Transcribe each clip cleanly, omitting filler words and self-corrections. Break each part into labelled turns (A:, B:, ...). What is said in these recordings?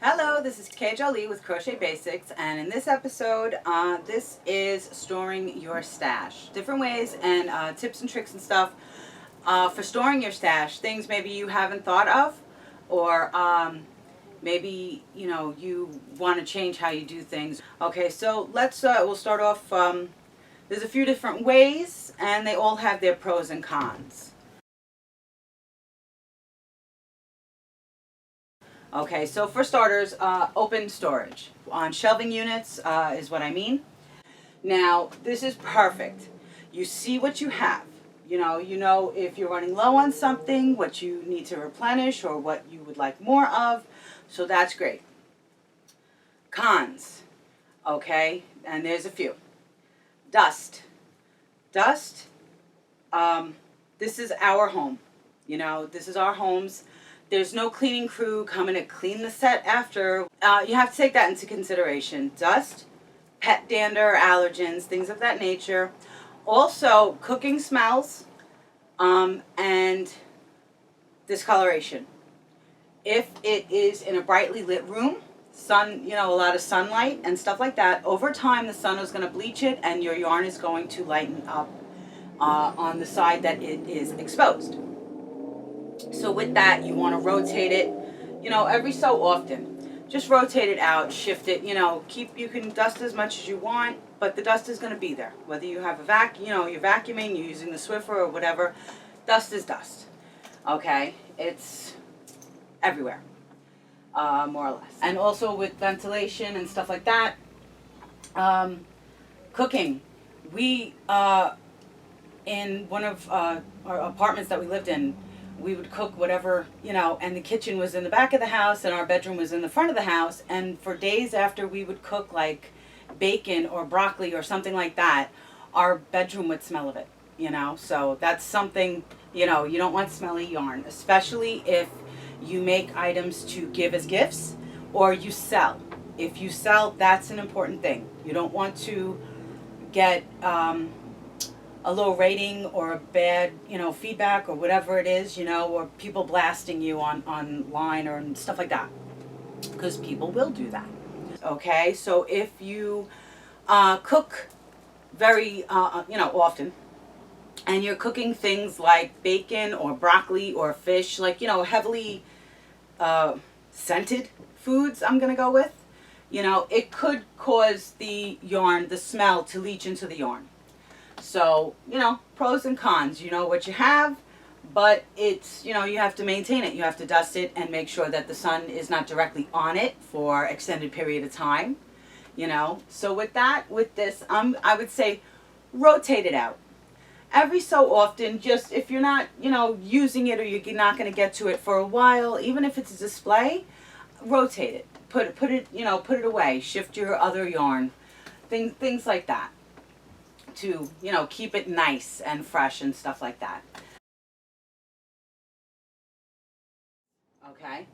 A: Hello, this is Jolie with Crochet Basics, and in this episode, this is storing your stash. Different ways and tips and tricks and stuff for storing your stash. Things maybe you haven't thought of, or maybe you want to change how you do things. Okay, so we'll start off. There's a few different ways, and they all have their pros and cons. Okay, so for starters, open storage on shelving units is what I mean. Now, this is perfect. You see what you have. You know if you're running low on something, what you need to replenish, or what you would like more of. So that's great. Cons, okay, and there's a few. Dust. Dust, this is our home. This is our homes. There's no cleaning crew coming to clean the set after. You have to take that into consideration. Dust, pet dander, allergens, things of that nature. Also, cooking smells and discoloration. If it is in a brightly lit room, sun, a lot of sunlight and stuff like that, over time the sun is going to bleach it and your yarn is going to lighten up on the side that it is exposed. So with that, you want to rotate it, every so often. Just rotate it out, shift it, you can dust as much as you want, but the dust is going to be there. Whether you have a you're vacuuming, you're using the Swiffer or whatever, dust is dust. Okay? It's everywhere, more or less. And also with ventilation and stuff like that, cooking. We, in one of our apartments that we lived in, we would cook whatever, and the kitchen was in the back of the house and our bedroom was in the front of the house. And for days after we would cook like bacon or broccoli or something like that, our bedroom would smell of it, So that's something, you don't want smelly yarn, especially if you make items to give as gifts or you sell. If you sell, that's an important thing. You don't want to get a low rating or a bad, feedback or whatever it is, or people blasting you online or stuff like that, because people will do that. Okay, so if you cook very, often, and you're cooking things like bacon or broccoli or fish, like, heavily scented foods, I'm going to go with, it could cause the smell to leach into the yarn. So, pros and cons, what you have, but it's, you have to maintain it. You have to dust it and make sure that the sun is not directly on it for extended period of time, So with this, I would say rotate it out. Every so often, just if you're not, using it or you're not going to get to it for a while, even if it's a display, rotate it. Put it away. Shift your other yarn. Things like that, to keep it nice and fresh and stuff like that. Okay,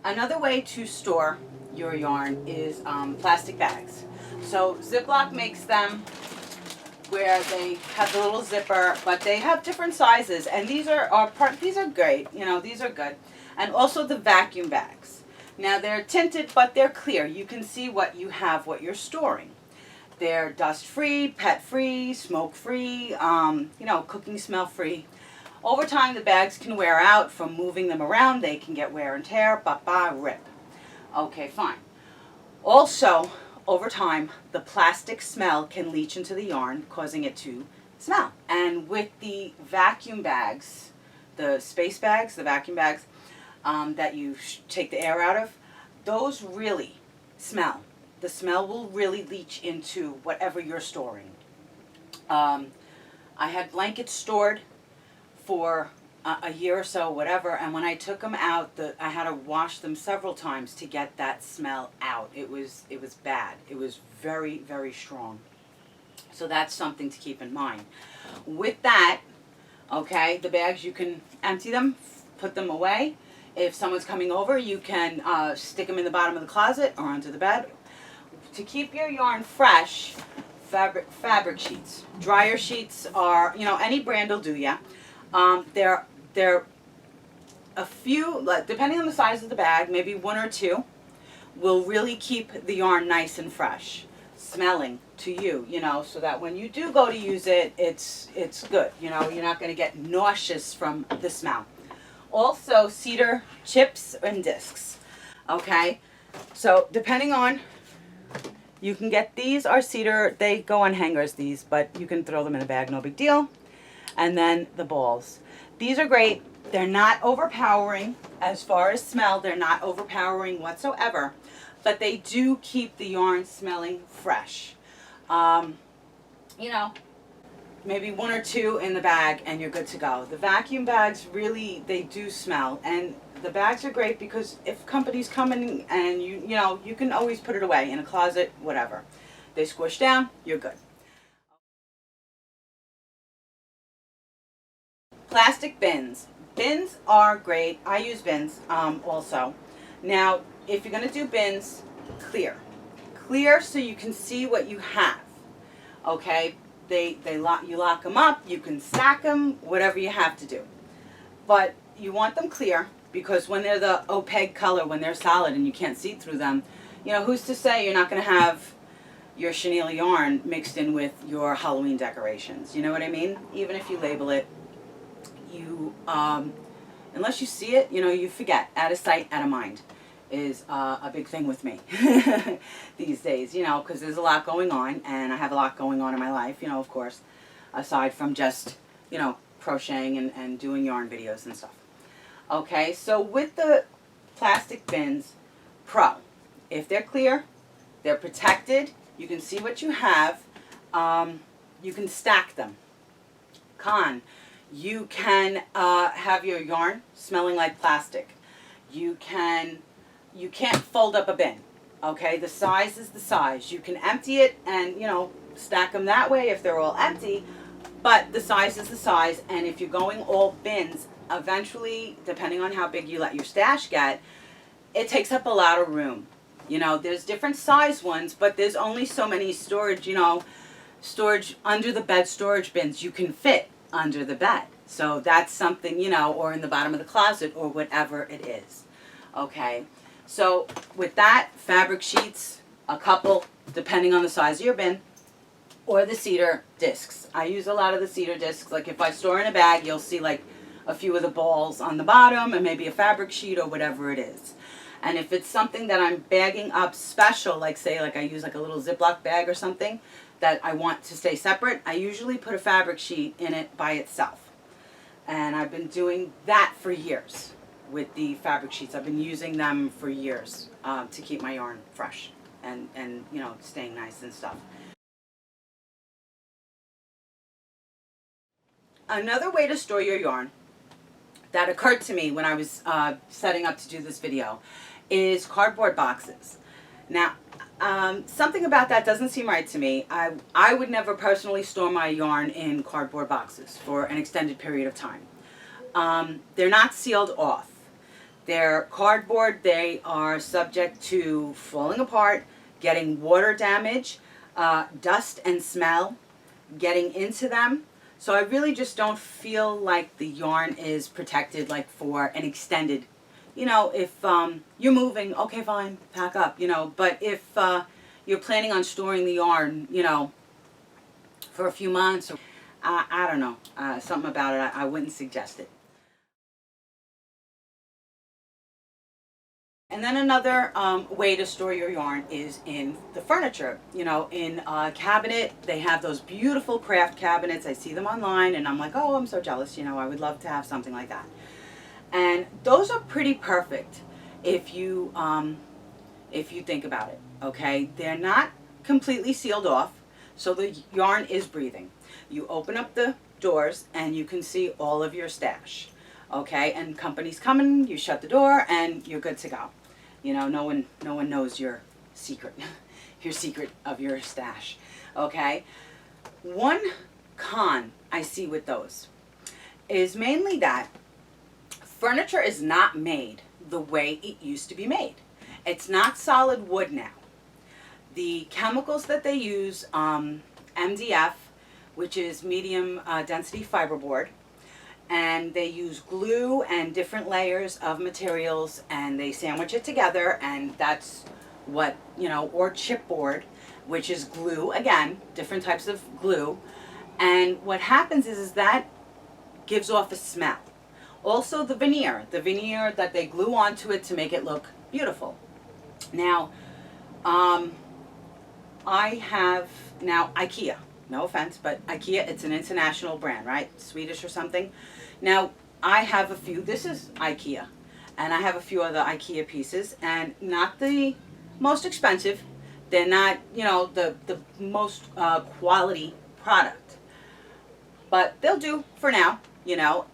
A: another way to store your yarn is plastic bags. So Ziploc makes them where they have the little zipper, but they have different sizes, and these are great. These are good. And also the vacuum bags. Now they're tinted, but they're clear. You can see what you have, what you're storing. They're dust-free, pet-free, smoke-free, cooking smell-free. Over time, the bags can wear out from moving them around. They can get wear and tear, rip. Okay, fine. Also, over time, the plastic smell can leach into the yarn, causing it to smell. And with the vacuum bags, the space bags, the vacuum bags that you take the air out of, those really smell. The smell will really leach into whatever you're storing. I had blankets stored for a year or so, whatever, and when I took them out, I had to wash them several times to get that smell out. It was bad. It was very, very strong. So that's something to keep in mind. With that, okay, the bags, you can empty them, put them away. If someone's coming over, you can stick them in the bottom of the closet or under the bed. To keep your yarn fresh, fabric sheets. Dryer sheets are, any brand will do, yeah. They're a few, depending on the size of the bag, maybe one or two. will really keep the yarn nice and fresh smelling to you, you know, so that when you do go to use it, it's good, you know, you're not going to get nauseous from the smell. Also, cedar chips and discs. Okay, so depending on, you can get, these are cedar, they go on hangers, these, but you can throw them in a bag, no big deal. And then the balls. These are great. They're not overpowering as far as smell. They're not overpowering whatsoever, but they do keep the yarn smelling fresh. You know, maybe 1 or 2 in the bag and you're good to go. The vacuum bags really, they do smell, and the bags are great because if companies come in and you know, you can always put it away in a closet, whatever. They squish down, you're good. Plastic bins. Bins are great. I use bins also. Now, if you're going to do bins, clear. Clear so you can see what you have. Okay? You lock them up, you can stack them, whatever you have to do. But you want them clear because when they're the opaque color, when they're solid and you can't see through them, you know, who's to say you're not going to have your chenille yarn mixed in with your Halloween decorations? You know what I mean? Even if you label it, you unless you see it, you know, you forget. Out of sight, out of mind is a big thing with me these days, you know, because there's a lot going on, and I have a lot going on in my life, you know, of course, aside from just, you know, crocheting and doing yarn videos and stuff. Okay, so with the plastic bins, pro, if they're clear, they're protected, you can see what you have, you can stack them. Con, you can have your yarn smelling like plastic. You can't fold up a bin. Okay, the size is the size. You can empty it and, you know, stack them that way if they're all empty, but the size is the size. And if you're going all bins, eventually, depending on how big you let your stash get, it takes up a lot of room. You know, there's different size ones, but there's only so many storage, you know, storage under the bed storage bins you can fit under the bed. So that's something, you know, or in the bottom of the closet or whatever it is. Okay, so with that, fabric sheets, a couple, depending on the size of your bin, or the cedar discs. I use a lot of the cedar discs. Like if I store in a bag, you'll see like a few of the balls on the bottom and maybe a fabric sheet or whatever it is. And if it's something that I'm bagging up special, like say like I use like a little Ziploc bag or something that I want to stay separate, I usually put a fabric sheet in it by itself. And I've been doing that for years with the fabric sheets. I've been using them for years to keep my yarn fresh and you know, staying nice and stuff. Another way to store your yarn that occurred to me when I was setting up to do this video is cardboard boxes. Now, something about that doesn't seem right to me. I would never personally store my yarn in cardboard boxes for an extended period of time. They're not sealed off. They're cardboard. They are subject to falling apart, getting water damage, dust and smell getting into them. So I really just don't feel like the yarn is protected like for an extended, you know, if you're moving, okay, fine, pack up, you know, but if you're planning on storing the yarn, you know, for a few months, or, I don't know, something about it, I wouldn't suggest it. And then another way to store your yarn is in the furniture. You know, in a cabinet, they have those beautiful craft cabinets. I see them online and I'm like, oh, I'm so jealous. You know, I would love to have something like that. And those are pretty perfect if you think about it, okay? They're not completely sealed off, so the yarn is breathing. You open up the doors and you can see all of your stash, okay? And companies come in, you shut the door and you're good to go. You know, no one knows your secret, your secret of your stash, okay? One con I see with those is mainly that furniture is not made the way it used to be made. It's not solid wood now. The chemicals that they use, MDF, which is medium density fiberboard, and they use glue and different layers of materials and they sandwich it together, and that's what, or chipboard, which is glue, again, different types of glue. And what happens is that gives off a smell. Also the veneer that they glue onto it to make it look beautiful. Now, I have now IKEA. No offense, but IKEA, it's an international brand, right? Swedish or something. Now, I have a few, this is IKEA, and I have a few other IKEA pieces, and not the most expensive. They're not, the most quality product. But they'll do for now,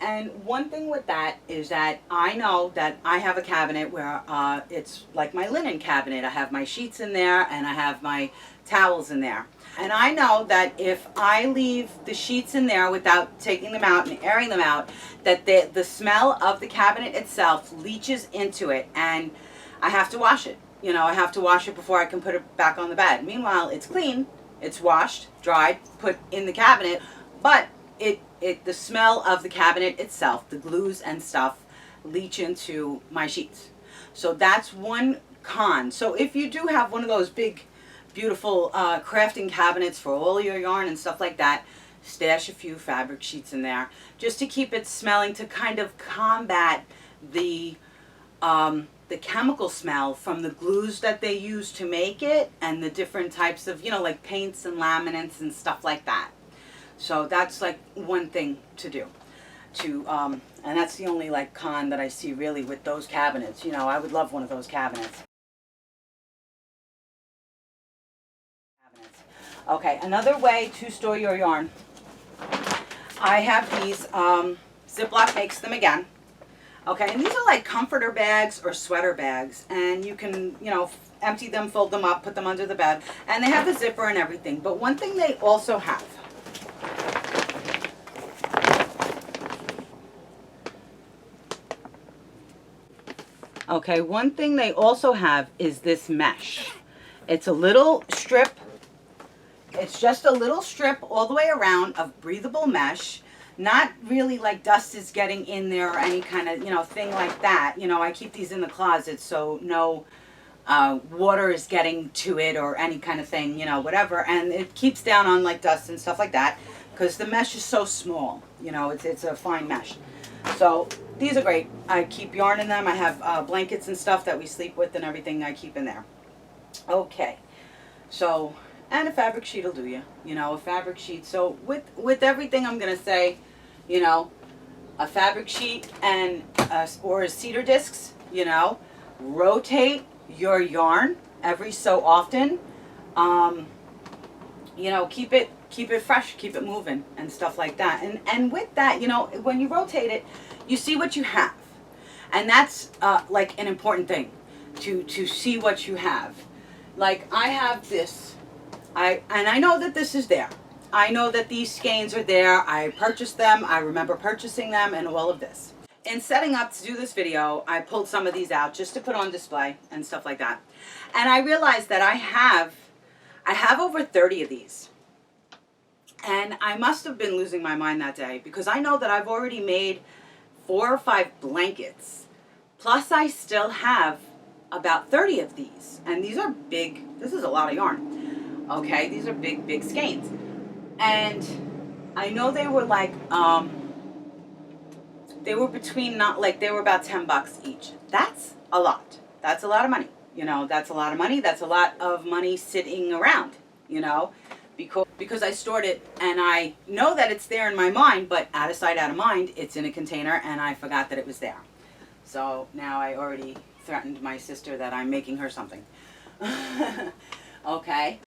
A: And one thing with that is that I know that I have a cabinet where it's like my linen cabinet. I have my sheets in there, and I have my towels in there. And I know that if I leave the sheets in there without taking them out and airing them out, that the smell of the cabinet itself leaches into it, and I have to wash it. I have to wash it before I can put it back on the bed. Meanwhile, it's clean, it's washed, dried, put in the cabinet, but the smell of the cabinet itself, the glues and stuff, leach into my sheets. So that's one con. So if you do have one of those big, beautiful crafting cabinets for all your yarn and stuff like that, stash a few fabric sheets in there just to keep it smelling, to kind of combat the chemical smell from the glues that they use to make it, and the different types of, like paints and laminates and stuff like that. So that's like one thing to do. And that's the only like con that I see really with those cabinets. I would love one of those cabinets. Okay, another way to store your yarn. I have these, Ziploc makes them again. Okay, and these are like comforter bags or sweater bags, and you can, empty them, fold them up, put them under the bed, and they have the zipper and everything. But one thing they also have, one thing they also have is this mesh. It's a little strip. It's just a little strip all the way around of breathable mesh. Not really like dust is getting in there or any kind of, thing like that. I keep these in the closet so no water is getting to it or any kind of thing, whatever. And it keeps down on like dust and stuff like that because the mesh is so small. It's a fine mesh. So these are great. I keep yarn in them. I have blankets and stuff that we sleep with and everything I keep in there. Okay. So, and a fabric sheet will do you. A fabric sheet. So with everything I'm going to say, a fabric sheet and or cedar discs, rotate your yarn every so often. Keep it fresh, keep it moving and stuff like that. And with that, when you rotate it, you see what you have. And that's like an important thing, to see what you have. Like I have this, and I know that this is there. I know that these skeins are there. I purchased them. I remember purchasing them and all of this. In setting up to do this video, I pulled some of these out just to put on display and stuff like that. And I realized that I have over 30 of these. And I must have been losing my mind that day because I know that I've already made 4 or 5 blankets. Plus I still have about 30 of these. And these are big. This is a lot of yarn. Okay, these are big skeins. And I know they were like, they were between, they were about $10 each. That's a lot. That's a lot of money. That's a lot of money. That's a lot of money sitting around, because I stored it and I know that it's there in my mind, but out of sight, out of mind, it's in a container and I forgot that it was there. So now I already threatened my sister that I'm making her something. Okay.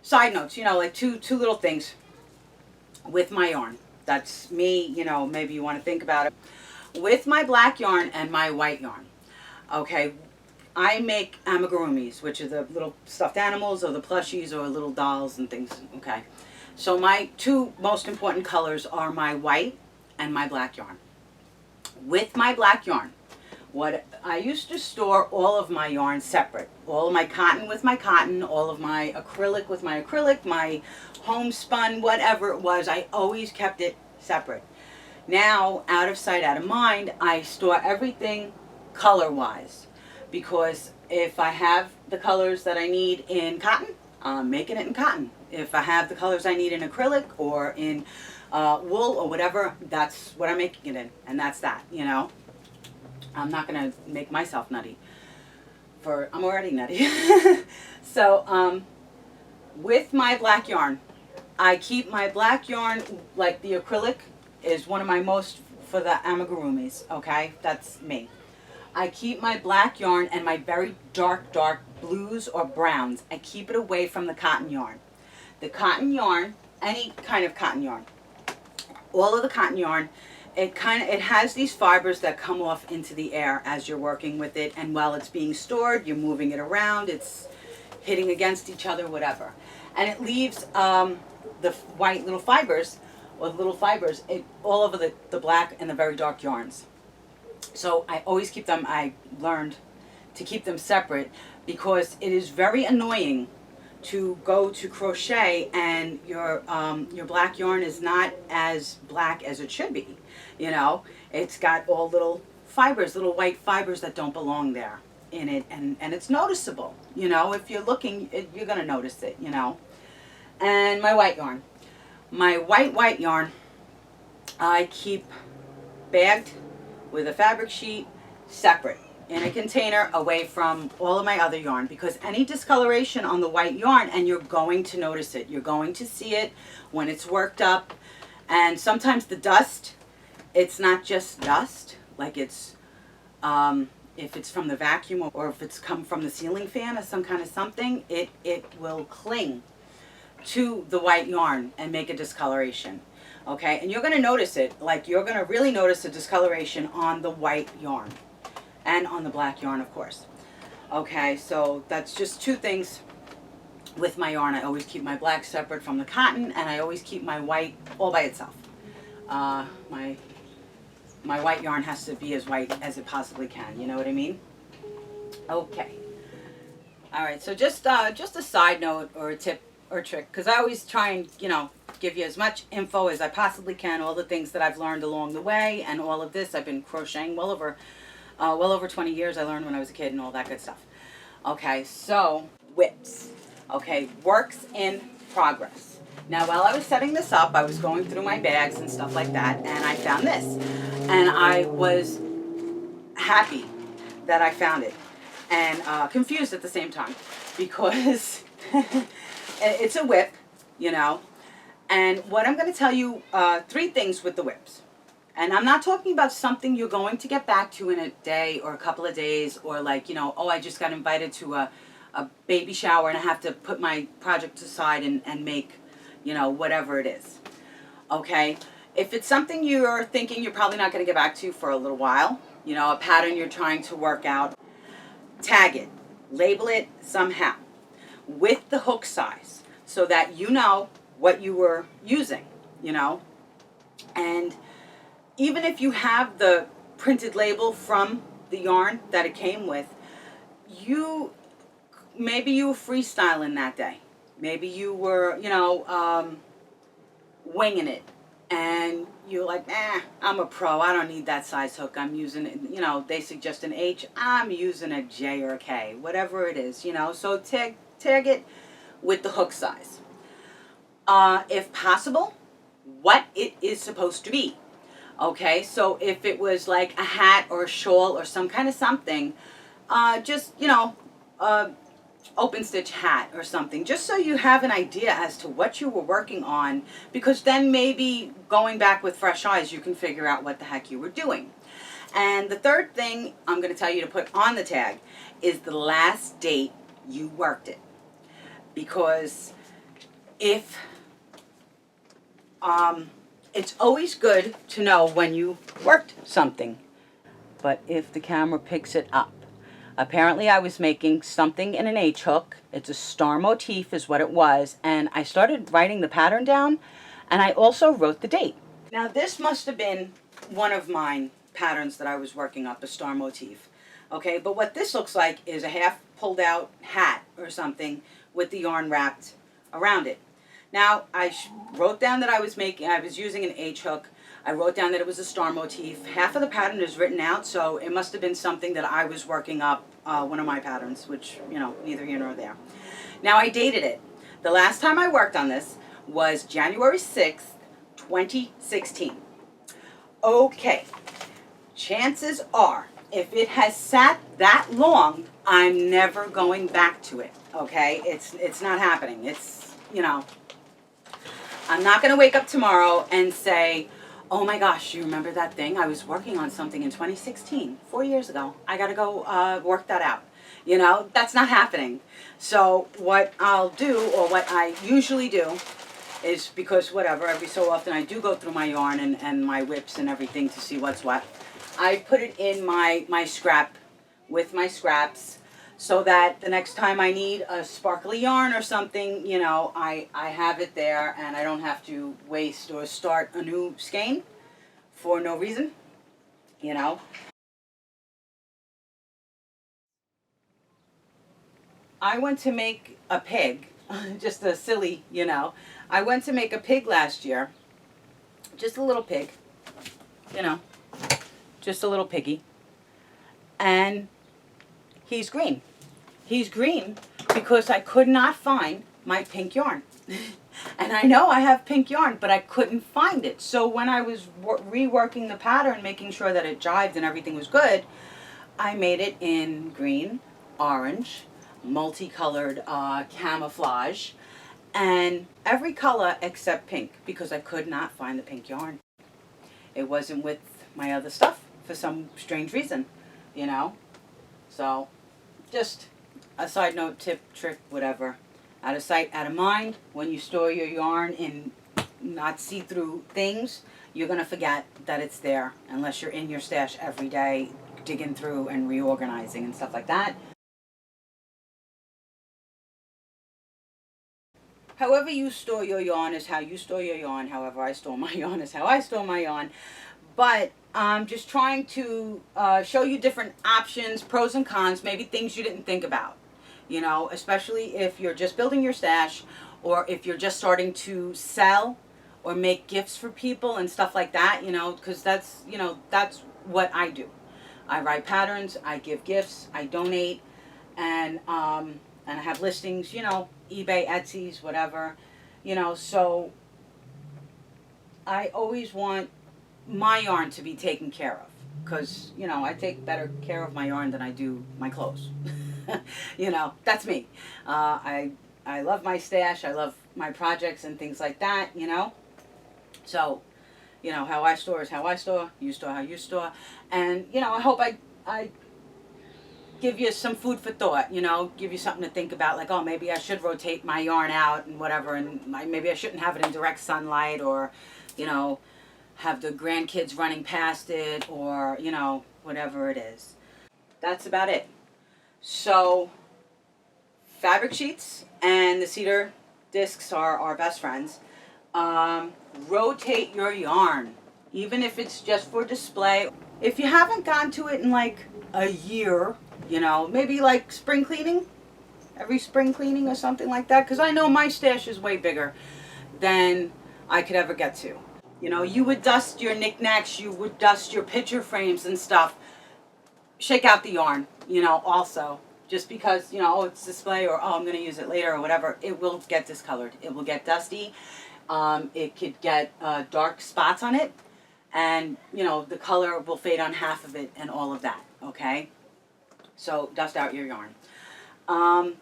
A: Side notes, like two little things with my yarn. That's me, maybe you want to think about it. With my black yarn and my white yarn, okay, I make amigurumis, which are the little stuffed animals or the plushies or little dolls and things, okay. So my 2 most important colors are my white and my black yarn. With my black yarn, what I used to store all of my yarn separate. All of my cotton with my cotton, all of my acrylic with my acrylic, my homespun, whatever it was, I always kept it separate. Now, out of sight, out of mind, I store everything color wise, because if I have the colors that I need in cotton, I'm making it in cotton. If I have the colors I need in acrylic or in wool or whatever, that's what I'm making it in, and that's that, you know. I'm not gonna make myself nutty, for I'm already nutty. So with my black yarn, I keep my black yarn, like the acrylic is one of my most, for the amigurumis, okay? That's me. I keep my black yarn and my very dark blues or browns, I keep it away from the cotton yarn. The cotton yarn, any kind of cotton yarn, all of the cotton yarn, it has these fibers that come off into the air as you're working with it, and while it's being stored, you're moving it around, it's hitting against each other, whatever. And it leaves the white little fibers, or the little fibers, all over the black and the very dark yarns. So I always keep them, I learned to keep them separate, because it is very annoying to go to crochet and your black yarn is not as black as it should be. You know, it's got all little fibers, little white fibers that don't belong there in it, and it's noticeable. You know, if you're looking, you're gonna notice it, you know. And my white yarn. My white yarn, I keep bagged with a fabric sheet, separate, in a container, away from all of my other yarn, because any discoloration on the white yarn, and you're going to notice it, you're going to see it when it's worked up. And sometimes the dust, it's not just dust, like it's, if it's from the vacuum or if it's come from the ceiling fan or some kind of something, it will cling to the white yarn and make a discoloration. Okay, and you're going to notice it, like you're going to really notice a discoloration on the white yarn and on the black yarn, of course. Okay, so that's just two things with my yarn. I always keep my black separate from the cotton, and I always keep my white all by itself. My white yarn has to be as white as it possibly can, you know what I mean? Okay. All right, so just a side note or a tip or trick, because I always try and, you know, give you as much info as I possibly can, all the things that I've learned along the way, and all of this. I've been crocheting well over 20 years. I learned when I was a kid and all that good stuff. Okay, so whips. Okay, works in progress. Now, while I was setting this up, I was going through my bags and stuff like that, and I found this. And I was happy that I found it, and confused at the same time, because it's a whip, you know. And what I'm going to tell you, 3 things with the whips. And I'm not talking about something you're going to get back to in a day or a couple of days, or like, you know, oh, I just got invited to a baby shower and I have to put my project aside and make, you know, whatever it is. Okay? If it's something you're thinking you're probably not going to get back to for a little while, you know, a pattern you're trying to work out, tag it, label it somehow with the hook size so that you know what you were using, you know. And even if you have the printed label from the yarn that it came with, maybe you were freestyling that day. Maybe you were, you know, winging it, and you're like, I'm a pro, I don't need that size hook, I'm using it, you know, they suggest an H, I'm using a J or a K, whatever it is, you know. So tag it with the hook size. If possible, what it is supposed to be. Okay, so if it was like a hat or a shawl or some kind of something, just, you know, open stitch hat or something, just so you have an idea as to what you were working on, because then maybe going back with fresh eyes, you can figure out what the heck you were doing. And the third thing I'm going to tell you to put on the tag is the last date you worked it. Because if it's always good to know when you worked something. But if the camera picks it up. Apparently I was making something in an H hook. It's a star motif is what it was. And I started writing the pattern down, and I also wrote the date. Now this must have been one of mine patterns that I was working up, a star motif. Okay, but what this looks like is a half pulled out hat or something with the yarn wrapped around it. Now, I wrote down that I was using an H hook. I wrote down that it was a star motif. Half of the pattern is written out, so it must have been something that I was working up, one of my patterns, which, you know, neither here nor there. Now I dated it. The last time I worked on this was January 6th, 2016. Okay, chances are, if it has sat that long, I'm never going back to it, okay? It's not happening. It's, you know, I'm not going to wake up tomorrow and say, oh my gosh, you remember that thing? I was working on something in 2016, 4 years ago. I got to go work that out. You know, that's not happening. So what I'll do, or what I usually do, is because whatever, every so often I do go through my yarn and my whips and everything to see what's what. I put it in my scrap with my scraps so that the next time I need a sparkly yarn or something, you know, I have it there and I don't have to waste or start a new skein for no reason, you know. I went to make a pig, just a silly, you know. I went to make a pig last year, just a little pig, you know, just a little piggy. And he's green. He's green because I could not find my pink yarn. And I know I have pink yarn, but I couldn't find it. So when I was reworking the pattern, making sure that it jived and everything was good, I made it in green, orange, multicolored camouflage, and every color except pink because I could not find the pink yarn. It wasn't with my other stuff for some strange reason, you know. So just a side note, tip, trick, whatever. Out of sight, out of mind. When you store your yarn in not see-through things, you're going to forget that it's there unless you're in your stash every day digging through and reorganizing and stuff like that. However you store your yarn is how you store your yarn. However I store my yarn is how I store my yarn. But I'm just trying to show you different options, pros and cons, maybe things you didn't think about. You know, especially if you're just building your stash or if you're just starting to sell or make gifts for people and stuff like that, you know, because that's, you know, that's what I do. I write patterns, I give gifts, I donate, and I have listings, you know, eBay, Etsy's, whatever, you know, so I always want my yarn to be taken care of because, you know, I take better care of my yarn than I do my clothes. You know, that's me. I love my stash, I love my projects and things like that, you know. So, you know, how I store is how I store, you store how you store, and, you know, I hope I give you some food for thought, you know, give you something to think about, like, oh, maybe I should rotate my yarn out and whatever, and maybe I shouldn't have it in direct sunlight, or, you know, have the grandkids running past it, or, you know, whatever it is. That's about it. So, fabric sheets and the cedar discs are our best friends. Rotate your yarn, even if it's just for display. If you haven't gone to it in like a year, you know, maybe like spring cleaning, every spring cleaning or something like that, because I know my stash is way bigger than I could ever get to. You know, you would dust your knickknacks, you would dust your picture frames and stuff. Shake out the yarn, you know, also. Just because, you know, oh, it's display, or oh, I'm going to use it later or whatever, it will get discolored. It will get dusty. It could get dark spots on it. And, you know, the color will fade on half of it and all of that, okay? So, dust out your yarn. And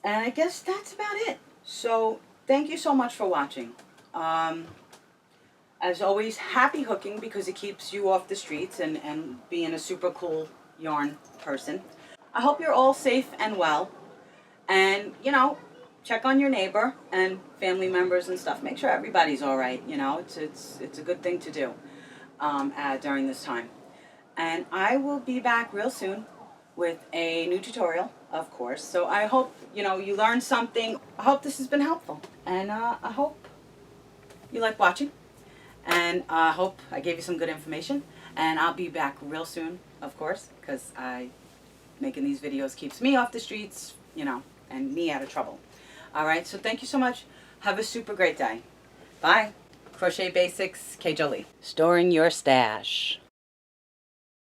A: I guess that's about it. So, thank you so much for watching. As always, happy hooking because it keeps you off the streets and being a super cool yarn person. I hope you're all safe and well. And, you know, check on your neighbor and family members and stuff. Make sure everybody's all right, you know. It's a good thing to do during this time. And I will be back real soon with a new tutorial, of course. So I hope, you know, you learned something. I hope this has been helpful. And I hope you like watching. And I hope I gave you some good information. And I'll be back real soon, of course, because making these videos keeps me off the streets, you know, and me out of trouble. All right, so thank you so much. Have a super great day. Bye. Crochet Basics, Jolie. Storing your stash.